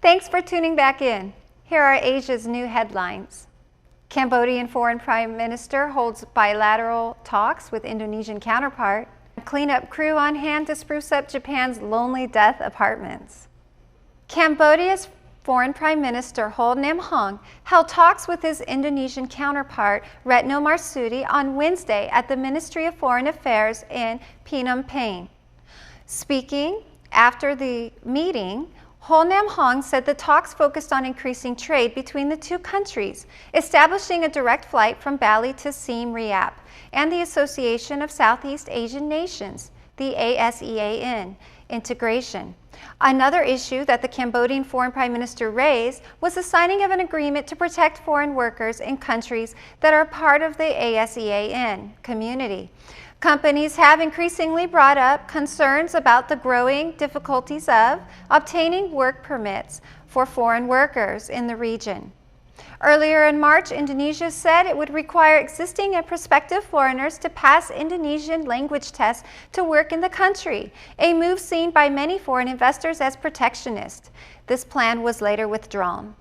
Thanks for tuning back in. Here are Asia's new headlines. Cambodian foreign prime minister holds bilateral talks with Indonesian counterpart. Cleanup crew on hand to spruce up Japan's lonely death apartments. Cambodia's foreign prime minister Ho Nam Hong held talks with his Indonesian counterpart Retno Marsudi on Wednesday at the Ministry of Foreign Affairs in Phnom Penh. Speaking after the meeting, Ho Nam Hong said the talks focused on increasing trade between the two countries, establishing a direct flight from Bali to Siem Reap, and the Association of Southeast Asian Nations, the ASEAN, integration. Another issue that the Cambodian foreign prime minister raised was the signing of an agreement to protect foreign workers in countries that are part of the ASEAN community. Companies have increasingly brought up concerns about the growing difficulties of obtaining work permits for foreign workers in the region. Earlier in March, Indonesia said it would require existing and prospective foreigners to pass Indonesian language tests to work in the country, a move seen by many foreign investors as protectionist. This plan was later withdrawn.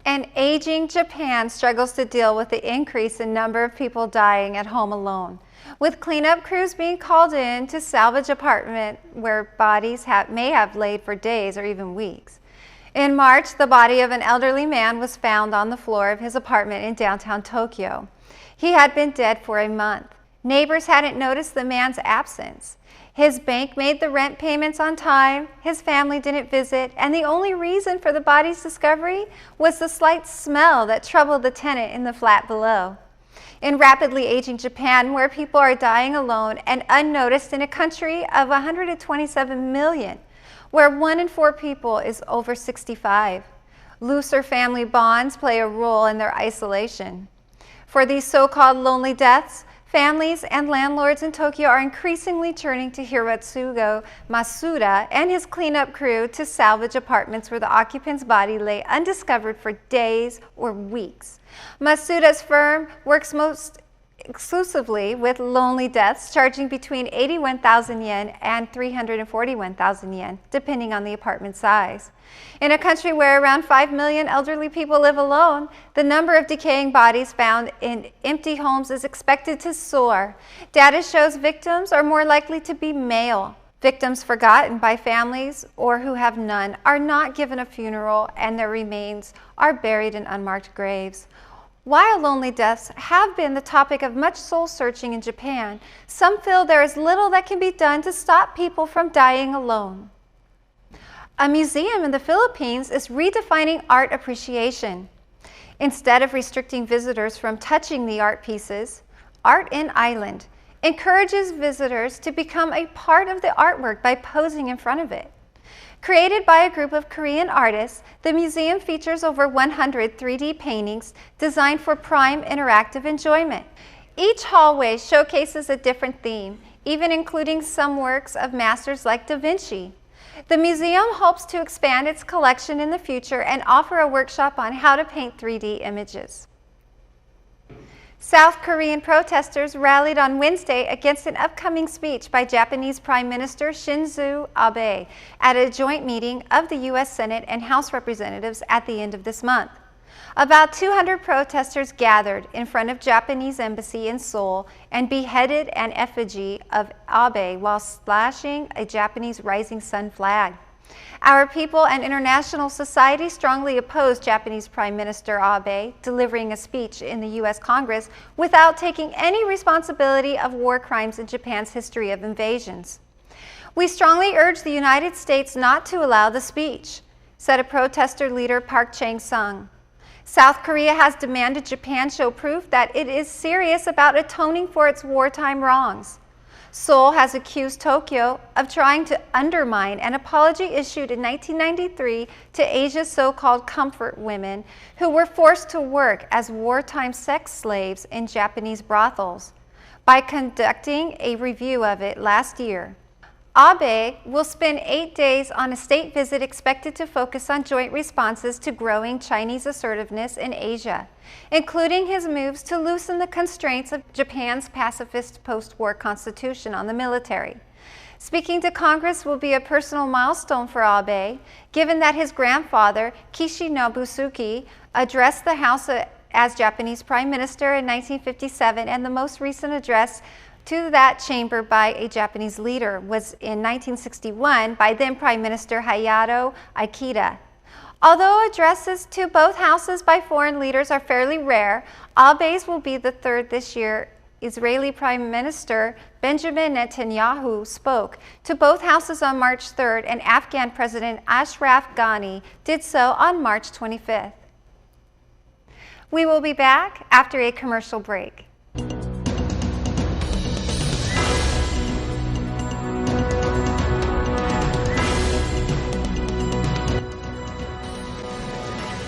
An aging Japan struggles to deal with the increase in number of people dying at home alone, with cleanup crews being called in to salvage apartments where bodies may have laid for days or even weeks. In March, the body of an elderly man was found on the floor of his apartment in downtown Tokyo. He had been dead for a month. Neighbors hadn't noticed the man's absence. His bank made the rent payments on time, his family didn't visit, and the only reason for the body's discovery was the slight smell that troubled the tenant in the flat below. In rapidly aging Japan, where people are dying alone and unnoticed in a country of 127 million, where 1 in 4 people is over 65, looser family bonds play a role in their isolation. For these so-called lonely deaths, families and landlords in Tokyo are increasingly turning to Hiratsugo Masuda and his cleanup crew to salvage apartments where the occupant's body lay undiscovered for days or weeks. Masuda's firm works most exclusively with lonely deaths, charging between 81,000 yen and 341,000 yen, depending on the apartment size. In a country where around 5 million elderly people live alone, the number of decaying bodies found in empty homes is expected to soar. Data shows victims are more likely to be male. Victims forgotten by families or who have none are not given a funeral, and their remains are buried in unmarked graves. While lonely deaths have been the topic of much soul-searching in Japan, some feel there is little that can be done to stop people from dying alone. A museum in the Philippines is redefining art appreciation. Instead of restricting visitors from touching the art pieces, Art in Island encourages visitors to become a part of the artwork by posing in front of it. Created by a group of Korean artists, the museum features over 100 3D paintings designed for prime interactive enjoyment. Each hallway showcases a different theme, even including some works of masters like Da Vinci. The museum hopes to expand its collection in the future and offer a workshop on how to paint 3D images. South Korean protesters rallied on Wednesday against an upcoming speech by Japanese Prime Minister Shinzo Abe at a joint meeting of the U.S. Senate and House Representatives at the end of this month. About 200 protesters gathered in front of Japanese embassy in Seoul and beheaded an effigy of Abe while slashing a Japanese rising sun flag. Our people and international society strongly opposed Japanese Prime Minister Abe delivering a speech in the U.S. Congress without taking any responsibility of war crimes in Japan's history of invasions. We strongly urge the United States not to allow the speech, said a protester leader Park Chang-sung. South Korea has demanded Japan show proof that it is serious about atoning for its wartime wrongs. Seoul has accused Tokyo of trying to undermine an apology issued in 1993 to Asia's so-called comfort women who were forced to work as wartime sex slaves in Japanese brothels by conducting a review of it last year. Abe will spend 8 days on a state visit expected to focus on joint responses to growing Chinese assertiveness in Asia, including his moves to loosen the constraints of Japan's pacifist post-war constitution on the military. Speaking to Congress will be a personal milestone for Abe, given that his grandfather, Kishi Nobusuke, addressed the House as Japanese Prime Minister in 1957, and the most recent address to that chamber by a Japanese leader was in 1961 by then Prime Minister Hayato Ikeda. Although addresses to both houses by foreign leaders are fairly rare, Abe's will be the third this year. Israeli Prime Minister Benjamin Netanyahu spoke to both houses on March 3rd, and Afghan President Ashraf Ghani did so on March 25th. We will be back after a commercial break.